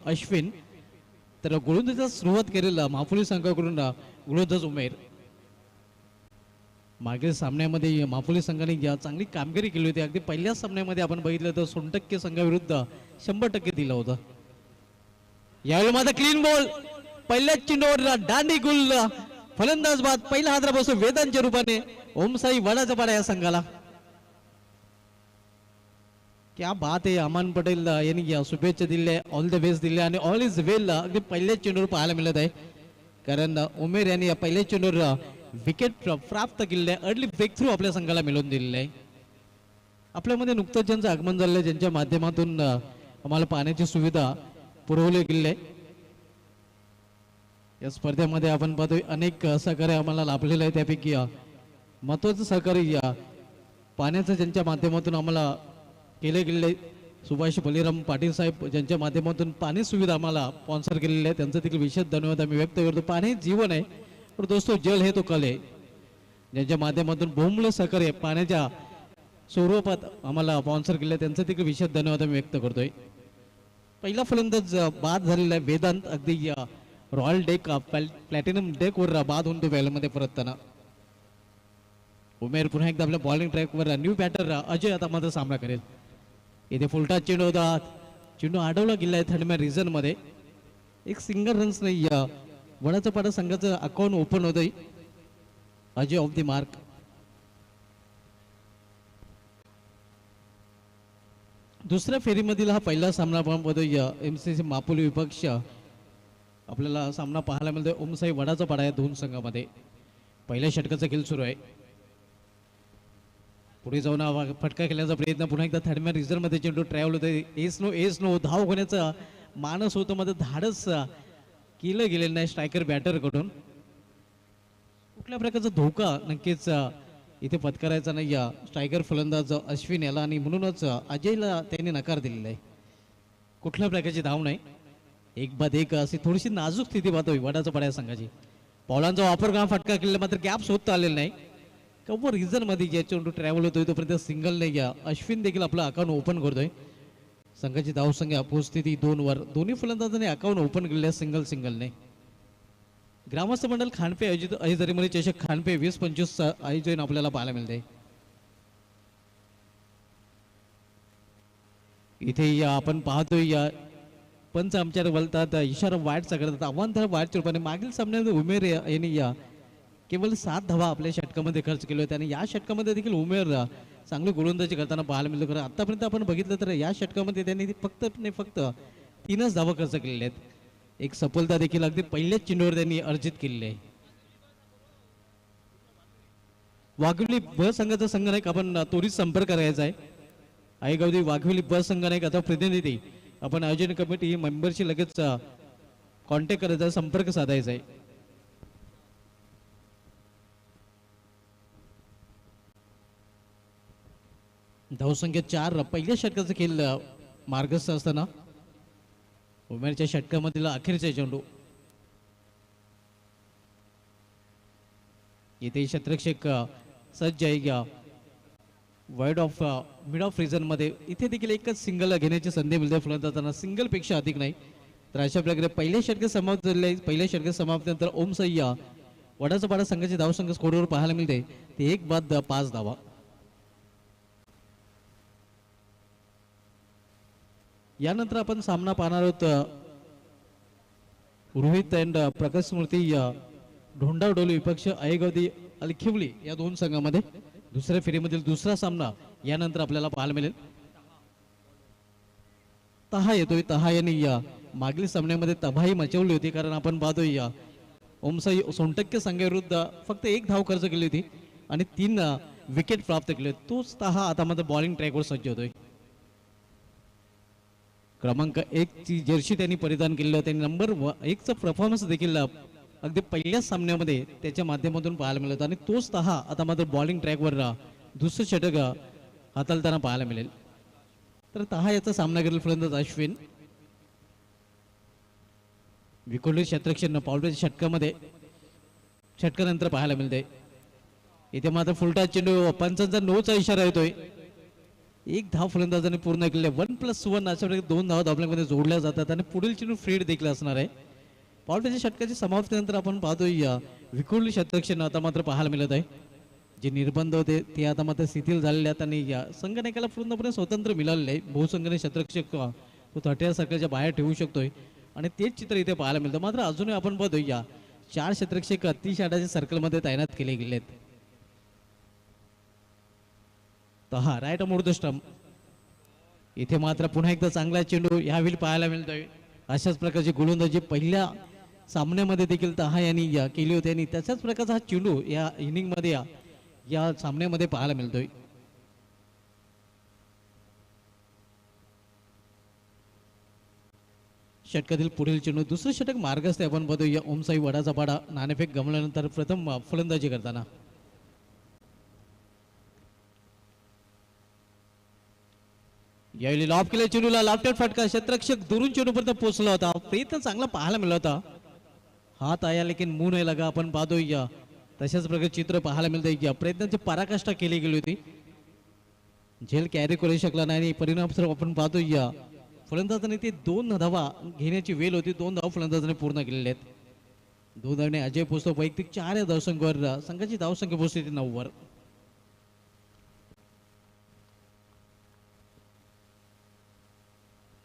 अश्विन, तर गोलंदाजीला सुरुवात केलेला माफुली संघाकडून गोलंदाज उमेर. मागील सामन्यामध्ये माफुली संघाने चांगली कामगिरी केली होती. अगदी पहिल्याच सामन्यामध्ये आपण बघितलं तर 60% संघाविरुद्ध 100% दिला होता. यावेळी माझा क्लीन बॉल पहिल्याच चेंडूवर दांडी गुल, फलंदाज बाद, पहिला हादरा बसतो वेदांच्या रूपाने ओमसाई वडाचा पाडा या संघाला. क्या बात आहे. अमान पटेल यांनी शुभेच्छा दिल्या, ऑल द बेस्ट दिल्या आणि ऑल इज वेल अगदी पहिल्याच चेंडूवर पाहायला मिळत आहे. कारण उमेर यांनी या पहिल्याच चेंडूवर विकेट प्राप्त केलेले आहे. अर्ली ब्रेक थ्रू आपल्या संघाला मिळवून दिलेले आहे. आपल्यामध्ये नुकतंच ज्यांचं आगमन झालं आहे, ज्यांच्या माध्यमातून आम्हाला पाण्याची सुविधा पुरवली गेली आहे. या स्पर्धेमध्ये आपण पाहतोय अनेक सहकार्य आम्हाला लाभलेलं आहे. त्यापैकी महत्वाचं सहकार्य पाण्याचं ज्यांच्या माध्यमातून आम्हाला केले गेले सुभाष बलिराम पाटील साहेब, ज्यांच्या माध्यमातून पाणी सुविधा आम्हाला स्पॉन्सर केलेली आहे, त्यांचा देखील विशेष धन्यवाद आम्ही व्यक्त करतो. पाणी जीवन आहे, पण दोस्तों जल है तो कल आहे. ज्यांच्या माध्यमातून बहुमूल्य सहकार्य पाण्याच्या स्वरूपात आम्हाला स्पॉन्सर केले, त्यांचा देखील विशेष धन्यवाद आम्ही व्यक्त करतोय. पहिला फलंदाज बाद झालेला आहे वेदांत. अगदी रॉयल डेक प्लॅटिनम डेकवर बाद होऊन तो बॅलमध्ये परतताना. उमेर पुन्हा एकदा आपल्या बॉलिंग ट्रॅकवर न्यू बॅटर अजय आता मात्र सामना करेल. इथे फुलटा चेंडू होता, चेंडू अडवला गेला आहे थर्ड मॅन रिझन मध्ये. एक सिंगल रन्स नाही. वडाचा पाडा संघाचं अकाउंट ओपन होतंय. Ajay of the mark. दुसऱ्या फेरीमधील हा पहिला सामना आपण बघतोय. एमसीसी मापोली विपक्ष आपल्याला सामना पाहायला मिळतोय. ओमसाई वडाचा पाडा या दोन संघामध्ये पहिल्या षटकाचा खेळ सुरू आहे. पुढे जाऊन फटका खेळण्याचा प्रयत्न, पुन्हा एकदा थर्ड मॅन रिझर्व मध्ये चेंडू ट्रॅव्हल होतोय. एस नो धाव होण्याचा मानस होतं, मध्ये धाडस केलं गेलेलं नाही स्ट्रायकर बॅटर कडून. कुठल्या प्रकारचा धोका नक्कीच इथे पत्करायचा नाही या स्ट्रायकर फलंदाज अश्विन याला, आणि म्हणूनच अजयला त्यांनी नकार दिलेला आहे. कुठल्या प्रकारची धाव नाही. एक बाद एक अशी थोडीशी नाजूक स्थिती पाहतोय वडाचा पाड्या संघाची. बॉलांचा वापर करून फटका केलेला, मात्र गॅप्स होत आलेला नाही. कव्हर रिझन मध्ये जे चेंडू ट्रॅव्हल होतोय तोपर्यंत सिंगल नाही. घ्या अश्विन देखील आपलं अकाउंट ओपन करतोय. संघाची धावसंख्या पोहोचस्थिती 2 वर. दोन्ही फलंदाजांनी अकाउंट ओपन केलेलं सिंगल नाही. ग्रामस्थ मंडळ खानपे आयोजित अहिजरीमध्ये चषक खानपे 20-25 आयोजन आपल्याला पाहायला मिळते. इथे आपण पाहतोय पंच आमच्यावर बोलतात, इशारा वाईटचा करतात, आव्हान वाईटच्या रूपाने. मागील सामन्यात उमेर यांनी केवळ 7 धावा आपल्या षटकामध्ये खर्च केले होते, आणि या षटकामध्ये देखील उमेर चांगली गोलंदाजी करताना पाहायला मिळतो. कारण आतापर्यंत आपण बघितलं तर या षटकामध्ये त्यांनी फक्त 3च धावा खर्च केलेल्या आहेत. एक सफलता देखील अगदी पहिल्याच चेंडूवर त्यांनी अर्जित केलेली आहे. वाघोली ब संघाचा संघनायक आपण त्वरित संपर्क करायचा आहे. आईगावदी वाघोली ब संघनायक आता प्रतिनिधी आपण आयोजन कमिटी मेंबरशी लगेच कॉन्टॅक्ट करायचा, संपर्क साधायचा आहे. धावसंख्या 4. पहिल्या षटकाचा खेळ मार्गस्थ असताना उमेरच्या षटकामधील अखेरचा चेंडू. इथे शतरक्षक सज्ज आहे wide of mid of reason मध्ये. इथे देखील एकच सिंगल घेण्याची संधी मिळते फलंदाजांना, सिंगल पेक्षा अधिक नाही. तर अशा प्रकारे पहिल्या षटक समाप्त झाले. पहिल्या षटक समाप्तीनंतर ओमसय्या वडाचा पाडा संघाची धावसंख्या स्कोरवर पाहायला मिळते ते 1 बाद 5 धावा. यानंतर आपण सामना पाहणार आहोत रोहित अँड प्रकाश स्मृती ढोंडावडोली विपक्ष आयगावदी अलखिवली या दोन संघामध्ये दुसऱ्या फेरीमधील दुसरा सामना यानंतर आपल्याला पाहायला मिळेल. तहा येतोय. तहा यांनी मागील सामन्यामध्ये तबाही मचवली होती, कारण आपण पाहतोय ओमसाई 60% संघाविरुद्ध फक्त 1 धाव खर्च केली होती आणि 3 विकेट प्राप्त केले. तोच तहा आता मात्र बॉलिंग ट्रॅकवर सज्ज होतोय. क्रमांक 1 ची जर्सी त्यांनी परिधान केलेली होती. नंबर 1 चा परफॉर्मन्स देखील अगदी पहिल्याच सामन्यामध्ये त्याच्या माध्यमातून पाहायला मिळत, आणि तोच तहा आता मात्र बॉलिंग ट्रॅकवर दुसरं षटक हाताळताना पाहायला मिळेल. तर तहा याचा सामना करेल फलंदाज अश्विन. विकोली क्षेत्रक्षण पावलेच्या षटकामध्ये षटकानंतर पाहायला मिळते. इथे मात्र फुलटा चेंडू पंचांचा 9चा इशारा येतोय. एक धाव फलंदाजाने पूर्ण केले. 1+1 अशा प्रकारे 2 धावा धावल्यामध्ये जोडल्या जातात आणि पुढील चेंडू फ्रीड देखील असणार आहे. पॉल षटकाची समाप्तीनंतर आपण पाहतोय विखुरली शतरक्षण आता मात्र पाहायला मिळत आहे. जे निर्बंध होते ते आता मात्र शिथिल झालेले आहेत आणि या संगणकाला पूर्णपणे स्वतंत्र मिळालेले आहे. बहुसंगणे शतरक्षक तो 30 सर्कलच्या बाहेर ठेवू शकतोय आणि तेच चित्र इथे पाहायला मिळतं. मात्र अजूनही आपण पाहतोय 4 शतरक्षक 30 आडाच्या सर्कलमध्ये तैनात केले गेले आहेत. तर हा राईट मोड द स्टंप. इथे मात्र पुन्हा एकदा चांगला चेंडू यावेळी पाहायला मिळतोय. अशाच प्रकारची गोलंदाजी पहिल्या सामन्यामध्ये देखील तहा यांनी केली होती आणि त्याच्याच प्रकारचा हा चेंडू या इनिंगमध्ये या सामन्यामध्ये पाहायला मिळतोय. षटकातील पुढील चेंडू दुसरं षटक मार्गस्थ आपण बघतोय. ओमसाई वडाचा पाडा नाणेफेक गमल्यानंतर प्रथम फलंदाजी करताना यावेळी लॉब केल्या चेंडूला लाफ्टेड फटका. क्षेत्ररक्षक दुरून चेंडूपर्यंत पोहोचला होता. प्रयत्न चांगला पाहायला मिळाला होता. हात आया लेकिन मुंह नाही लगा आपण पाहतोय. तशाच प्रकारे चित्र पाहायला मिळतंय. प्रयत्नांची पराकाष्ठा केली गेली होती. झेल कॅरी करू शकला नाही. परिणाम आपण पाहतोय फलंदाजाने ते 2 धावा घेण्याची वेळ होती. 2 धावा फलंदाजाने पूर्ण केलेले आहेत. 2 धावने अजय पोहोचतो. वैयक्तिक 4 या धावसंख्येवर संघाची धावसंख्या पोहोचली 9 वर.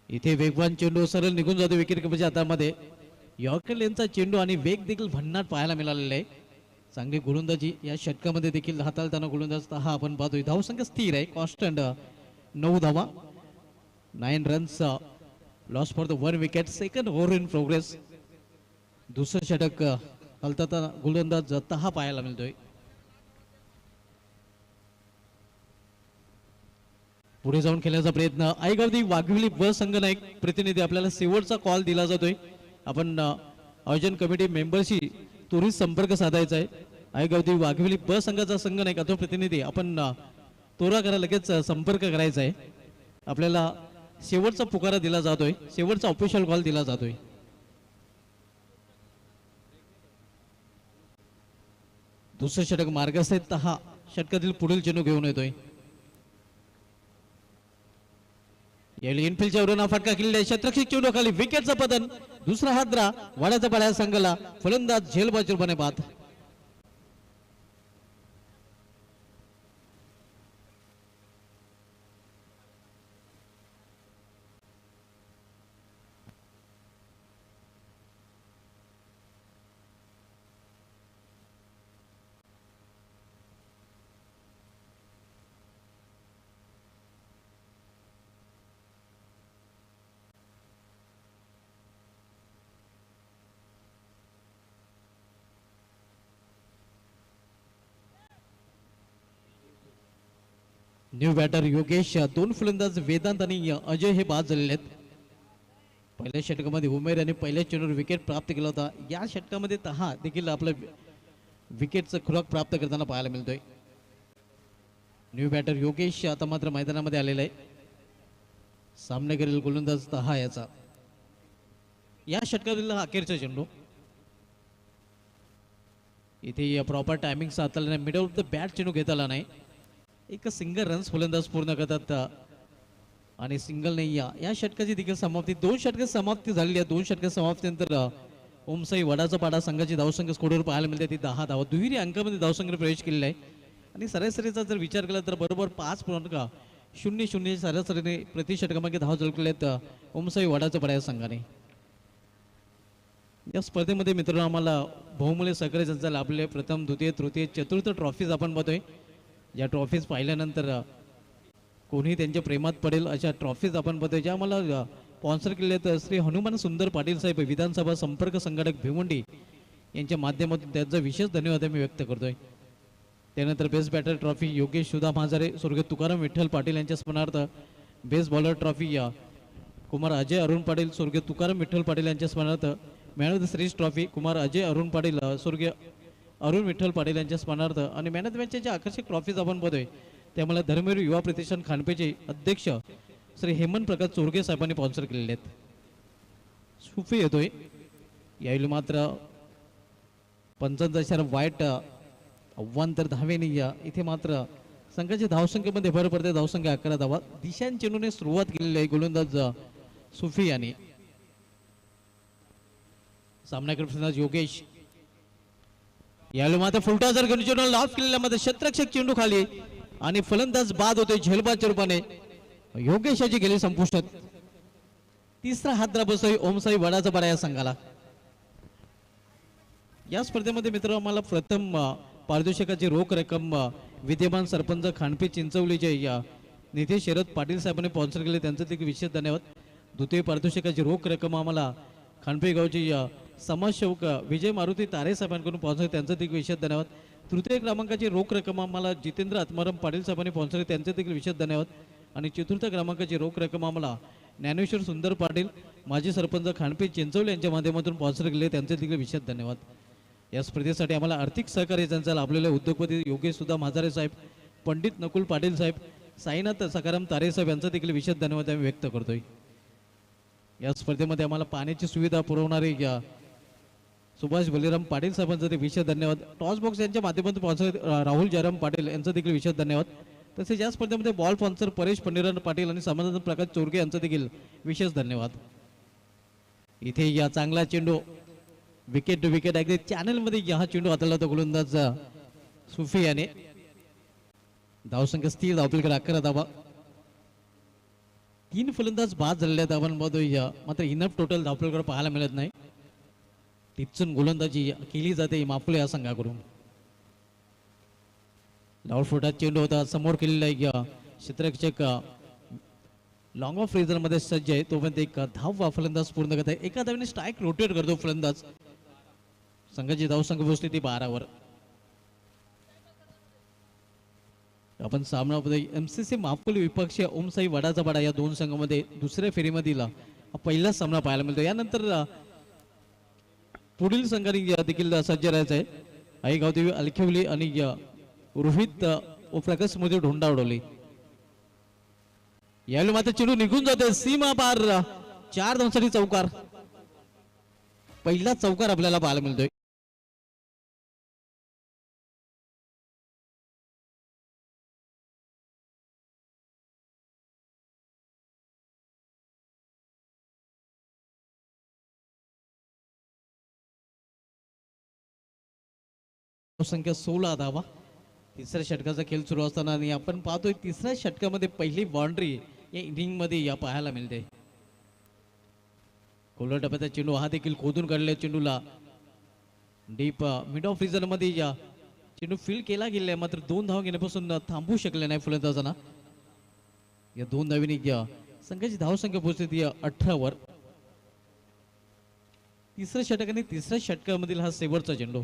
इथे वेगवान चेंडू सरळ निघून जातो विकेट किपरच्या हातामध्ये. यॉर्कर लेनचा चेंडू आणि वेग देखील भन्नाट पाहायला मिळालेला आहे. चांगली गोलंदाजी या षटकामध्ये देखील हाताळताना गोलंदाज हा आपण पाहतोय. धावसंख्या स्थिर आहे कॉन्स्टंट 9 धावा 9 runs loss for the 1 wicket. Second over in progress. दुसरं षटक हलताना गोलंदाज हा पाहायला मिळतोय. पुढे जाऊन खेळण्याचा प्रयत्न आईगावदी वाघविली ब संघनायक प्रतिनिधी आपल्याला शेवटचा कॉल दिला जातोय. आपण आयोजन कमिटी मेंबरशी त्वरित संपर्क साधायचा आहे. आईगावदी वाघविली ब संघाचा संघनायक अथवा प्रतिनिधी आपण तोरा करा लगेच संपर्क करायचा आहे. आपल्याला शेवटचा पुकारा दिला जातोय. शेवटचा ऑफिशियल कॉल दिला जातोय. दुसरं षटक मार्गस्थ आहेत. हा षटकातील पुढील चेंडू घेऊन येतोय. यावेळी इनफिल्डच्या वरून फटका केलेला आहे. क्षेत्ररक्षक चेंडू खाली विकेटचं पतन. दुसरा हादरा वाड्याचा पाड्या संघाला फलंदाज झेलबाजूपणे बाद. New batter Yogesh. 2 फलंदाज वेदांत आणि अजय हे बाद झालेले आहेत. पहिल्या षटकामध्ये उमेर यांनी पहिल्या चेंडूवर विकेट प्राप्त केला होता. या षटकामध्ये तहा देखील आपलं विकेटचं खुराक प्राप्त करताना पाहायला मिळतोय. न्यू बॅटर योगेश आता मात्र मैदानामध्ये आलेला आहे. सामनेकरील गोलंदाज तहा याचा. या षटकातील अखेरचा चेंडू. इथे प्रॉपर टायमिंग साधला मिडल ऑफ द बॅट चेंडू घेता आला नाही. एक सिंगल रन्स फलंदाज पूर्ण करतात आणि सिंगल नाही. या षटकाची देखील समाप्ती 2 षटकाची समाप्ती झालेली आहे. 2 षटकाची समाप्तीनंतर ओमसाई वडाचा पाडा संघाची धावसंख्या स्कोरवर पाहायला मिळते ती 10 धावा. दुहेरी अंकामध्ये धावसंख्येने प्रवेश केलेला आहे आणि सरासरीचा जर विचार केला तर बरोबर 5.00 सरासरीने प्रति षटकामागे धावा झळकले आहेत ओमसाई वडाचा पाडा संघाने. या स्पर्धेमध्ये मित्रांनो आम्हाला बहुमूल्य सहकार्य ज्यांचा लाभले प्रथम द्वितीय तृतीय चतुर्थ ट्रॉफीज आपण बघतोय. या ट्रॉफीज पाहिल्यानंतर कोणी त्यांच्या प्रेमात पडेल अशा ट्रॉफीज आपण बघतोय. ज्या मला स्पॉन्सर केले आहेत श्री हनुमान सुंदर पाटील साहेब विधानसभा संपर्क संघटक भिवंडी यांच्या माध्यमातून त्यांचा विशेष धन्यवाद मी व्यक्त करतोय. त्यानंतर बेस्ट बॅटर ट्रॉफी योगेश सुधा माझारे स्वर्गीय तुकाराम विठ्ठल पाटील यांच्या स्मरणार्थ. Best bowler trophy Kumar Ajay Arun Patil स्वर्गीय तुकाराम विठ्ठल पाटील यांच्या स्मरणार्थ. Man of the series trophy Kumar Ajay Arun Patil स्वर्गीय अरुण विठ्ठल पाटील यांच्या स्मरणार्थ. आणि मॅन ऑफ द मॅचच्या आकर्षक ट्रॉफीज आपण बघतोय त्यामुळे धर्मवीर युवा प्रतिष्ठान खानपेचे अध्यक्ष श्री हेमंत प्रकाश चोरगे साहेबांनी स्पॉन्सर केलेले आहेत. सुफी येतोय यावेळी मात्र 55 वाईट आव्हान तर धावेने इथे मात्र संघाची धावसंख्येमध्ये भर पडते. धावसंख्या 11 धावा. दिशान चेंडूने सुरुवात केलेली आहे गोलंदाज सुफी याने. सामनाकडे फलंदाज योगेश. यावेळी मात्र फुलटॉसर घेऊन चेंडू लॉफ केलेल्या मध्ये क्षेत्ररक्षक चेंडू खाली आणि फलंदाज बाद होते झेलबादच्या रूपाने. योगेश याची गेली संपुष्टात. तिसरा हात बसतोय ओमसाई वडाचा बडा या संघाला. या स्पर्धेमध्ये मित्र आम्हाला प्रथम पारितोषिकाची रोख रक्कम विद्यमान सरपंच खांडपी चिंचवलीचे या नितेश शरद पाटील साहेबांनी स्पॉन्सर केले, त्यांचं देखील विशेष धन्यवाद. द्वितीय पारितोषिकाची रोख रक्कम आम्हाला खांडपी गावची समाजसेवक विजय मारुती तारे साहेबांकडून स्पॉन्सर, त्यांचं देखील विशेष धन्यवाद. तृतीय क्रमांकाची रोख रक्कम आम्हाला जितेंद्र आत्माराम पाटील साहेबांनी स्पॉन्सर, त्यांचे देखील विशेष धन्यवाद. आणि चतुर्थ क्रमांकाची रोख रक्कम आम्हाला ज्ञानेश्वर सुंदर पाटील माजी सरपंच खांडपी चिंचवली यांच्या माध्यमातून स्पॉन्सर केले, त्यांचे देखील विशेष धन्यवाद. या स्पर्धेसाठी आम्हाला आर्थिक सहकार्य त्यांचा लाभलेले उद्योगपती योगेश सुद्धा म्हाजारे साहेब, पंडित नकुल पाटील साहेब, साईनाथ सकाराम तारे साहेब यांचा देखील विशेष धन्यवाद आम्ही व्यक्त करतोय. या स्पर्धेमध्ये आम्हाला पाण्याची सुविधा पुरवणारे सुभाष बलिराम पाटील साहेबांचा ते विशेष धन्यवाद. टॉस बॉक्स यांच्या माध्यमातून स्पॉन्सर राहुल जयराम पाटील यांचा देखील विशेष धन्यवाद. तसेच या स्पर्धेमध्ये बॉल स्पॉन्सर परेश पंडिरान पाटील आणि समाधान प्रकाश चोरगे यांचा देखील विशेष धन्यवाद. इथे या चांगला चेंडू विकेट टू विकेट अगदी चॅनल मध्ये हा चेंडू हाताळला होता गोलंदाज सुफी याने. धावसंख्या स्थिर, धावपलीकडे 11 धावा. 3 फलंदाज बाद झालेल्या धावांमध्ये मात्र इनफ टोटल धावपलीकडे पाहायला मिळत नाही. टिचून गोलंदाजी केली जाते मापुले या संघाकडून. डाऊट फुटात चेंडू होता समोर केलेला क्षेत्ररक्षक लॉंग ऑफ रेझर मध्ये सज्ज आहे, तोपर्यंत एक धाव फलंदाज पूर्ण करत आहे. एका धावेने स्ट्राईक रोटेट करतो फलंदाज. संघाची धावसंख्या पोहोचली ती 12 वर. आपण सामना एमसीसी माफुली विपक्षीय ओमसाई वडाचा बडा या दोन संघामध्ये दुसऱ्या फेरीमधील पहिला सामना पाहायला मिळतो. यानंतर पुढील संघाने देखील सज्ज राहायचं आहे. आई गावदेवी अलखिवली आणि रोहित व प्रकाश स्मृती ढोंडा उडवली. यावेळी मात्र चेंडू निघून जाते सीमा पार. 4 धावांसाठी चौकार. पहिला चौकार आपल्याला पाहायला मिळतोय. संख्या 16 धावा. तिसऱ्या षटकाचा खेळ सुरू असताना आणि आपण पाहतोय तिसऱ्या षटकामध्ये पहिली बाउंड्री या इनिंग मध्ये या पाहायला मिळते. कोलर टप्प्याचा चेंडू हा देखील खोदून काढलेल्या चेंडूला डीप मिड ऑफ रिझन मध्ये या चेंडू फील्ड केला गेला, मात्र 2 धावा घेण्यापासून थांबू शकले नाही फलंदाजांना. या 2 धावांनी संघाची धावसंख्या पोहोचली 18 वर. तिसऱ्या षटकाने तिसऱ्या षटकामधील हा शेवटचा चेंडू.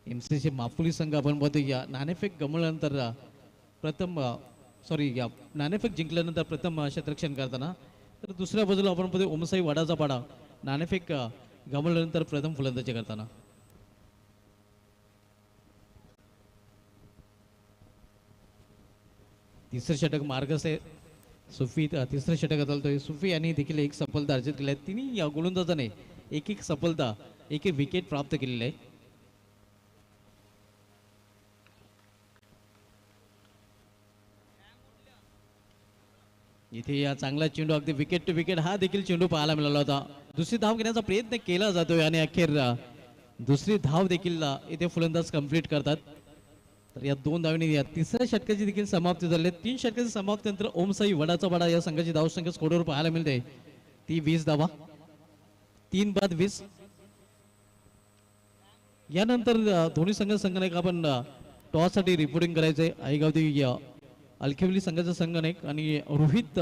एमसीसी माफुली संघ आपण बघतो नाणेफेक गमवल्यानंतर प्रथम नाणेफेक जिंकल्यानंतर प्रथम क्षेत्ररक्षण करताना, तर दुसऱ्या बाजूला आपण बघतो ओमसाई वडाचा पाडा नाणेफेक गमवल्यानंतर प्रथम फलंदाजी करताना. तिसरे षटक मार्ग से सुफी तिसरे षटक चालतोय. सुफी यांनी देखील एक सफलता अर्जित केली आहे. तिन्ही या गोलंदाजाने एक सफलता एक विकेट प्राप्त केलेली आहे. इथे या चांगला चेंडू अगदी विकेट टू विकेट हा देखील चेंडू पाहायला मिळाला होता. दुसरी धाव घेण्याचा प्रयत्न केला जातोय आणि अखेर दुसरी धाव देखील इथे फलंदाज कंप्लीट करतात. तर या 2 धावांनी या तिसऱ्या षटकाची देखील समाप्ती झाली. 3 षटकाची समाप्तीनंतर ओमसाई वडाचा बडा या संघाची धावसंख्या स्कोरवर पाहायला मिळते ती 20 धावा. 3 बाद 20. यानंतर दोन्ही संघाने आपण टॉस साठी रिपोर्टिंग करायचंय. आईगावदेवी अलखिवली संघाचा संघनायक आणि रोहित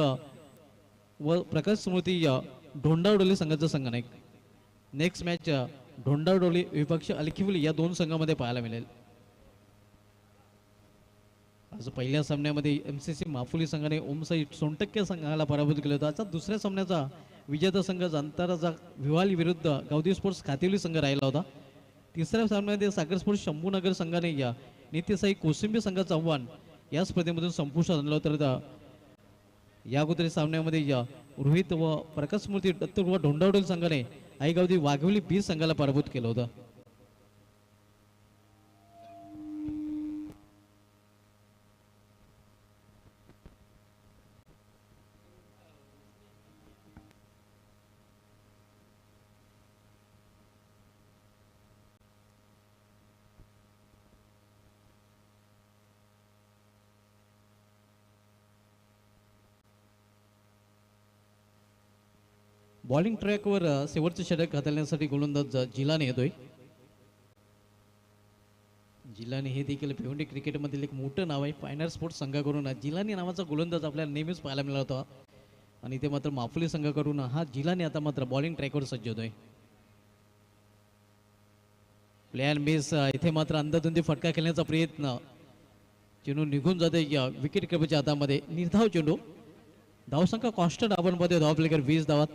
व प्रकाश स्मृती ढोंडावडोली संघाचा संघनायक. नेक्स्ट मॅच ढोंडावडोली विपक्ष अलखिवली या 2 संघामध्ये पाहायला मिळेल. आज पहिल्या सामन्यामध्ये एमसीसी माफुली संघाने ओमसाई सोनटक्के संघाला पराभूत केलं होतं. आता दुसऱ्या सामन्याचा विजेता संघ जांताराचा विवाली विरुद्ध गावदेवी स्पोर्ट्स खातिवली संघ राहिला होता. तिसऱ्या सामन्यामध्ये सागर स्पोर्ट्स शंभूनगर संघाने नित्यसाई कोसिंबी संघाचं आव्हान या स्पर्धेमधून संपुष्टात आणलं. तर या अगोदर सामन्यामध्ये रोहित व प्रकाश स्मृती दत्त व ढोंडावडोल संघाने आईगावदी वाघवली 20 संघाला पराभूत केलं होतं. बॉलिंग ट्रॅकवर शेवटचं षटक हाताळण्यासाठी गोलंदाज जिलानी येतोय. जिलानी हे देखील भिवंडी क्रिकेटमधील एक मोठं नाव आहे. फायनल स्पोर्ट्स संघाकडून जिलानी नावाचा गोलंदाज आपल्याला नेहमीच पाहायला मिळाला होता आणि ते मात्र माफुली संघाकडून हा जिलानी आता मात्र बॉलिंग ट्रॅकवर सज्ज होतोय. प्लॅन बेस इथे मात्र अंधाधुंदी फटका खेळण्याचा प्रयत्न, चेंडू निघून जाते या विकेट किपरच्या हातामध्ये. निर्धाव चेंडू, धावसंख्या कॉन्स्टंट आपण पाहतोय. धाव प्लेकर 20 धावात.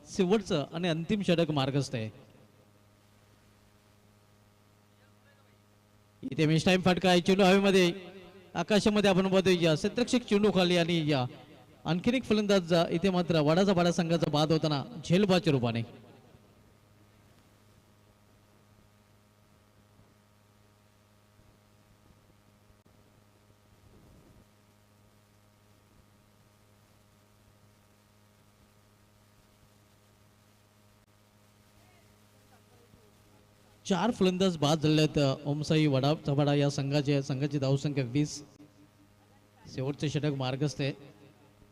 शेवटचं आणि अंतिम षटक मार्गस्थ आहे. इथे मिस टाइम फटका आहे. चेंडू हवेमध्ये आकाशामध्ये आपण पाहतोय या क्षेत्ररक्षक चेंडू खाली आणि या आणखीन एक फलंदाज इथे मात्र वडाचा वाडा संघाचा बाद होताना झेलबाच्या रूपाने. चार फलंदाज बाद झाले आहेत ओमसाई वडा चबाडा या संघाची धावसंख्या 20. शेवटचे षटक मार्गस्थ आहे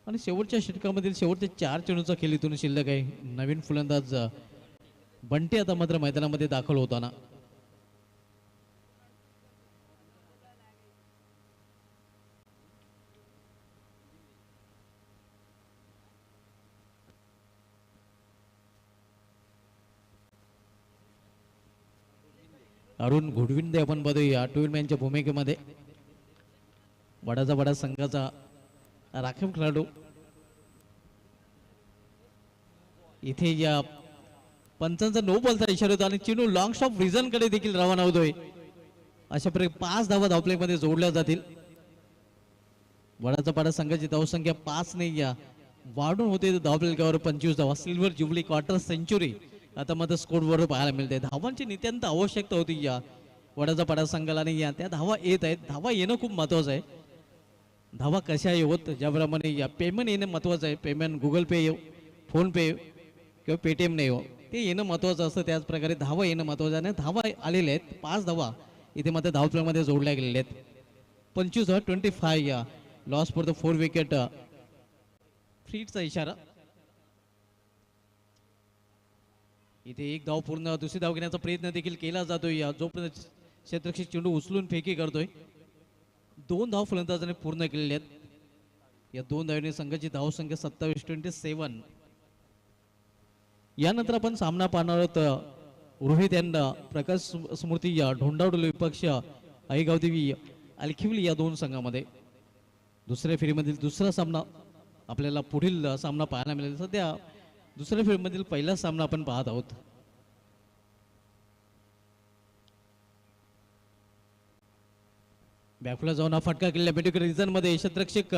आणि शेवटच्या षटकामधील शेवटचे 4 चेंडूचा खेळ इथून शिल्लक आहे. नवीन फलंदाज बंटी आता मात्र मैदानामध्ये दाखल होताना. अरुण घोडविंदे आपण बघूया टूलमॅनच्या भूमिकेमध्ये. वडाचा वडा संघाचा राखीव खेळाडू. इथे या पंचांचा नो बॉलचा इशारा होता आणि चेंडू लॉंग स्टॉप रिझन कडे देखील रवाना होतोय. अशा प्रकारे 5 धावा धावप्लेमध्ये जोडल्या जातील. वडाचा पाडा संघाची धावसंख्या 5 ने या वाढून होते. धावप्लेकावर 25 धावा. सिल्वर जुबली क्वार्टर सेंचुरी आता मात्र स्कोरवर पाहायला मिळते. धावांची नित्यांत आवश्यकता होती या वडाचा पाडा संघाला आणि या त्या धावा येत आहेत. धावा येणं खूप महत्वाचं आहे. धावा कशा येवत ज्याप्रमाणे या पेमेंट येणं महत्वाचं आहे. पेमेंट गुगल पे येऊ, फोन पे किंवा पेटीएम नाही येऊ, ते येणं महत्वाचं असतं. त्याच प्रकारे धावा येणं महत्वाचं आहे. धावा आलेल्या आहेत. 5 धावा इथे मात्र धावप्लेमध्ये जोडल्या गेलेल्या आहेत. 25 धावा 25 या लॉस फॉर द 4 विकेट फ्रीटचा इशारा. इथे एक धाव पूर्ण, दुसरी धाव घेण्याचा प्रयत्न देखील केला जातोय. या जोपर्यंत क्षेत्ररक्षक चेंडू उचलून फेकी करतोय. 2 धाव फलंदाजाने पूर्ण केलेले आहेत. या 2 धावांनी संघाची धावसंख्या 27-27. यानंतर आपण सामना पाहणार आहोत रोहित यांना प्रकाश स्मृती या ढोंडावडोली विपक्ष आईगावदेवी अलखिवली या 2 संघामध्ये. दुसऱ्या फेरीमधील दुसरा सामना आपल्याला पुढील सामना पाहायला मिळेल. सध्या दुसऱ्या फेरीमधील पहिला सामना आपण पाहत आहोत. बॅकफुला जाऊन हा फटका केलेला मेडिकल रिझन मध्ये क्षेत्ररक्षक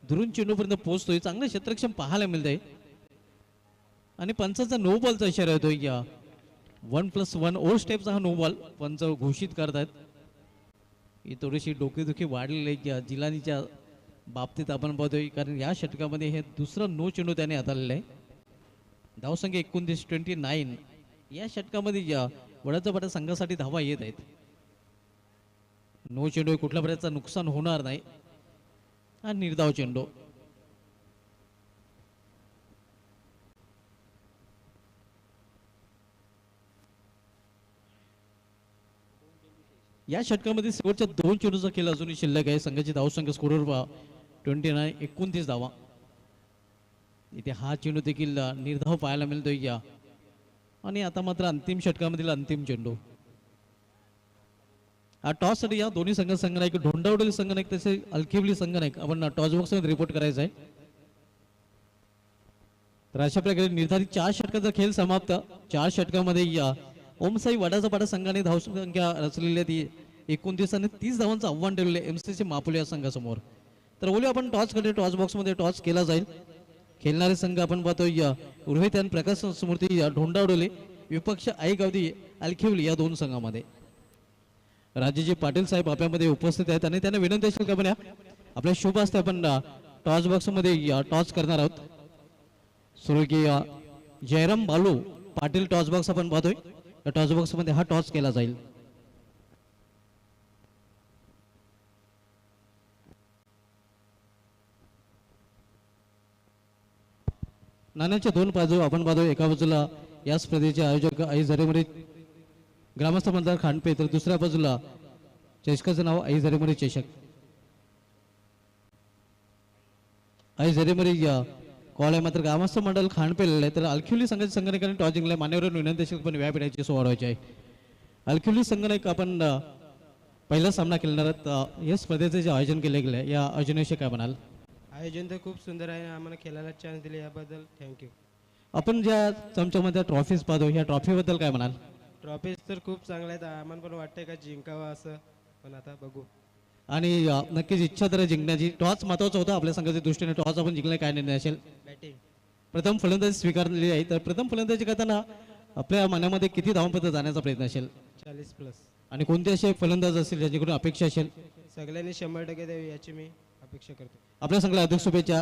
दुरून चेंडूपर्यंत पोहोचतोय. चांगलं क्षेत्ररक्षण पाहायला मिळतंय आणि पंचाचा नो बॉलचा इशारा येतोय. या 1+1 ओव्हर स्टेपचा हा नो बॉल पंच घोषित करतात. ही थोडीशी डोकेदुखी वाढलेली आहे जिलानीच्या बाबतीत आपण पाहतोय, कारण या षटकामध्ये हे दुसरा नो चेंडू त्याने हाताळलेला आहे. धावसंख्या 29-29. या षटकामध्ये या वडाचा वाडा संघासाठी धावा येत आहेत. नो चेंडू कुठल्या प्रकारचं नुकसान होणार नाही. हा निर्धाव चेंडू. या षटकामध्ये शेवटच्या 2 चेंडूचा खेळ अजूनही शिल्लक आहे. संघाची धावसंख्या स्कोरवर 29 धावा. इथे हा चेंडू देखील निर्धाव पाहायला मिळतोय या आणि आता मात्र अंतिम षटकामधील अंतिम चेंडू. हा टॉस साठी या दोन्ही संघनायक ढोंडावडोली संघनायक तसे अलखिवली संघनायक आपण टॉस बॉक्स मध्ये रिपोर्ट करायचा आहे. तर अशा प्रकारे निर्धारित 4 षटकाचा खेळ समाप्त. 4 षटकामध्ये या ओमसाई वडाचा पाडा संघाने धावसंख्या रचलेली ती 29 आणि 30 धावांचं आव्हान ठेवले एमसीसी मापुले या संघासमोर. तर बोलूया आपण टॉस कडे. टॉस बॉक्स मध्ये टॉस केला जाईल. खेळणारे संघ आपण पाहतोय रोहित आणि प्रकाश स्मृती ढोंडावडोले विपक्ष आईगावदी अलखिवली या 2 संघामध्ये. राजेजी पाटील साहेब आपल्यामध्ये उपस्थित आहेत आणि त्यांना विनंती असेल का आपण आपल्या शुभ असते आपण टॉस बॉक्स मध्ये टॉस करणार आहोत. सुरू की जयराम बालू पाटील टॉस बॉक्स आपण पाहतोय. टॉस बॉक्स मध्ये हा टॉस केला जाईल. नाण्याच्या दोन बाजू आपण पाहतो. एका बाजूला या स्पर्धेचे आयोजक आई झरेमरी ग्रामस्थ मतदार खांडपे, तर दुसऱ्या बाजूला चषकाचं नाव आई झरेमरी चषक. आई झरेमरी कॉल आहे मात्र ग्रामस्थ मंडळ खांडपे आहे. तर अलखिवली संघाच्या संघटकांनी टॉस जिंकला. मान्यवर विनंती पण व्यापीठाची सोडवायची आहे. अलखिवली संघटक आपण पहिला सामना खेळणार आहोत. या स्पर्धेचे जे आयोजन केले गेले या आयोजनाविषयी काय म्हणाल? आयोजन तर खूप सुंदर आहे. आम्हाला खेळायला चान्स दिले याबद्दल थँक्यू. आपण ज्या चमच्यामध्ये ट्रॉफीज पाहतो या ट्रॉफीबद्दल काय म्हणाल? ट्रॉफीज तर खूप चांगल्या आहेत. आम्हाला पण वाटतंय का जिंकावं असं, पण आता बघू. आणि नक्कीच इच्छा तर आहे जिंकण्याची. टॉस महत्वाचा होता आपल्या संघाच्या दृष्टीने. टॉस आपण जिंकले काय निर्णय असेल? बॅटिंग. प्रथम फलंदाजी स्वीकारलेली आहे. तर प्रथम फलंदाजी करताना आपल्या मनामध्ये किती धावपत्र जाण्याचा प्रयत्न असेल? 40+. आणि कोणते असे फलंदाज असतील ज्याच्याकडून अपेक्षा असेल? सगळ्यांनी 100% द्यावी याची मी अपेक्षा करतो. आपल्या संघाला अधिक शुभेच्छा.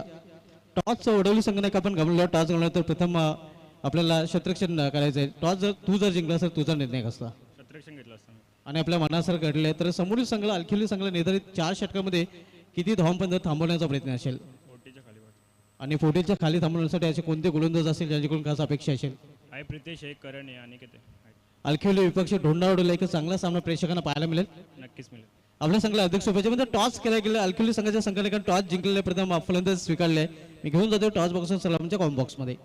टॉस वडवली संघटक आपण गमलो. टॉस गमला तर प्रथम आपल्याला क्षेत्ररक्षण करायचं आहे. टॉस जर तू जिंकला तर तुझा निर्णय कसला? क्षेत्ररक्षण घेतलं असतं. आणि आपल्या मनासारखं घडलंय. तर समोरील संघाला अलखिली संघाला निर्धारित 4 षटकामध्ये किती धावपंथ थांबवण्याचा प्रयत्न असेल? 40च्या खाली वाट आणि 40च्या खाली थांबवण्यासाठी असे कोणते गोलंदाज असेल ज्यांच्याकडून खास अपेक्षा असेल? आहे प्रितेश, एक करण आहे आणि किती अलखिली विपक्ष ढोंडावडीला एक चांगला सामना प्रेक्षकांना पाहायला मिळेल. नक्कीच मिळेल. आपल्या संघाला अध्यक्ष शुभेच्छा. म्हणजे टॉस केला गेला. अलखिली संघाच्या संघटकांनी टॉस जिंकलेले प्रथम फलंदाज स्वीकारले. मी घेऊन जातो टॉस बॉक्स सलामच्या कॉम बॉक्समध्ये.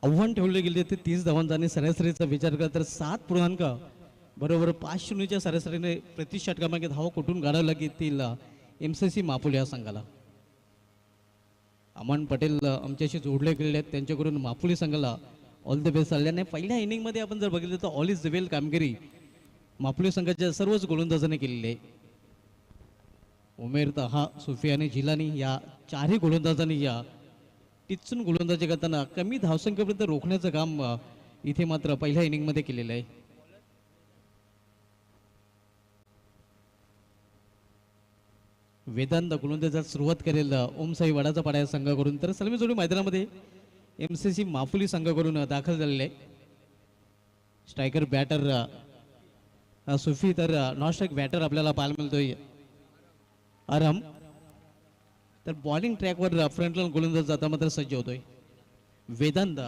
आव्हान ठेवले गेले ते 30 धावांचा आणि सरासरीचा विचार केला तर 7 बरोबर 5-0च्या सरासरीने प्रति षटकामागे धावा कुठून काढावं लागतील MCC मापुल या संघाला. अमन पटेल आमच्याशी जोडले गेलेले आहेत. त्यांच्याकडून मापुली संघाला ऑल द बेस्ट चालल्याने पहिल्या इनिंगमध्ये आपण जर बघितलं तर ऑल इज वेल कामगिरी मापुली संघाच्या सर्वच गोलंदाजांनी केलेली आहे. उमेर तहा, सुफी आणि जिलानी या 4ही गोलंदाजांनी या टिचून गोलंदाजी करताना कमी धावसंख्येपर्यंत रोखण्याचं काम इथे मात्र पहिल्या इनिंगमध्ये केलेलं आहे. वेदांत गोलंदाजात सुरुवात करेल ओमसाई वडाचा पाडा या संघाकडून. तर सलमी जोडी मैदानामध्ये MCC माफुली संघाकडून दाखल झालेले आहे. स्ट्रायकर बॅटर सुफी, तर नॉन स्ट्राईक बॅटर आपल्याला पाहायला मिळतोय आराम. तर बॉलिंग ट्रॅकवर फ्रंटला गोलंदाज जाता मात्र सज्ज होतोय वेदांत.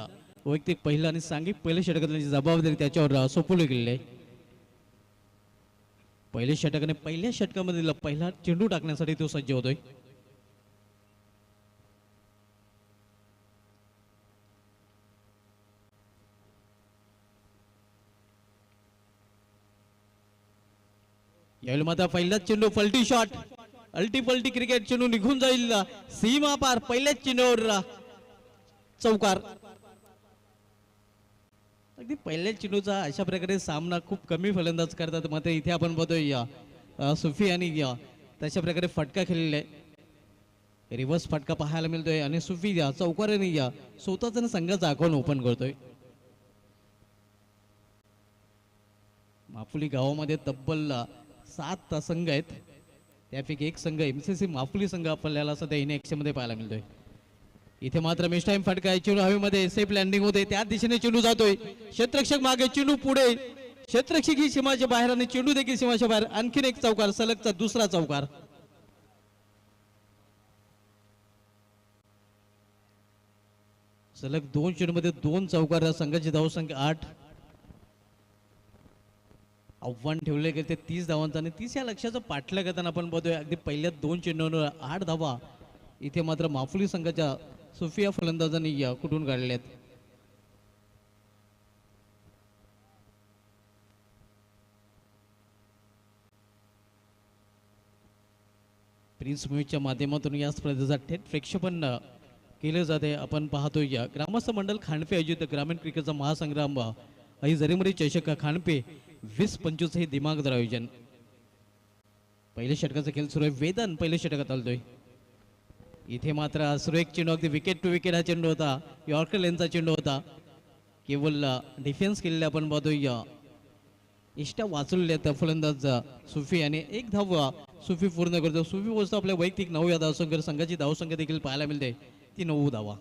वैयक्तिक पहिला आणि सांघिक पहिल्या षटकाची जबाबदारी त्याच्यावर सोपवली गेलेली आहे. पहिल्या षटकाने पहिल्या षटकामध्ये पहिला चेंडू टाकण्यासाठी तो सज्ज होतोय. यावेळी मात्र पहिलाच चेंडू पलटी शॉट, अल्टी पलटी क्रिकेट चेंडू निघून जाईल सीमा पार. पहिल्याच चेंडूवर चौकार. अगदी पहिल्याच चेंडूचा अशा प्रकारे सामना खूप कमी फलंदाज करतात. मात्र इथे आपण बघतोय सुफी आणि तशा प्रकारे फटका खेळलेला आहे. रिव्हर्स फटका पाहायला मिळतोय आणि सुफी चौकाराने स्वतःच संघाचा अकाउंट ओपन करतोय. माफुली गावामध्ये तब्बल 7 संघ आहेत. त्यापैकी एक संघ MCC माफुली संघ आपल्याला सध्या इन मध्ये पाहायला मिळतोय. इथे मात्र मिस टाइम फटका आहे. चेंडू हवेमध्ये सेफ लँडिंग होते. त्या दिशेने चेंडू जातोय. क्षेत्ररक्षक मागे, चेंडू पुढे. क्षेत्ररक्षक ही सीमाच्या बाहेर आणि चेंडू देखील सीमाच्या बाहेर. आणखीन एक चौकार, सलगचा दुसरा चौकार. सलग 2 चेंडूमध्ये 2 चौकार. संघाची धावसंख्या 8. आव्हान ठेवले गेले ते 30 धावांचं आणि 30 या लक्ष्याचं पाठलं करताना आपण बघतोय अगदी पहिल्या 2 चेंडूंवर 8 धावा इथे मात्र माफुली संघाच्या सुफिया फलंदाजांनी कुठून काढल्यात. प्रिन्स मूवीच्या माध्यमातून या स्पर्धेचा थेट प्रक्षेपण केलं जाते. आपण पाहतोय ग्रामस्थ मंडळ खांडपे आयोजित ग्रामीण क्रिकेटचा महासंग्राम आई जरीमरी चषक खांडपे 20-25 हे दिमागदार आयोजन. पहिल्या षटकाचा खेळ सुरू आहे. वेदन पहिल्या षटकात आलतोय. इथे मात्र सुरू एक चेंडू अगदी विकेट टू विकेट हा चेंडू होता. यॉर्कर लेनचा चेंडू होता. केवळ डिफेन्स केलेला आपण बघतोय इष्टा वाचवलेल्या त्या फलंदाज सुफी आणि एक धाव सुफी पूर्ण करतो. सुफी पोहोचतो आपल्या वैयक्तिक 9 या धावसंख्येवर. संघाची धावसंख्या देखील पाहायला मिळते ती 9 धावा.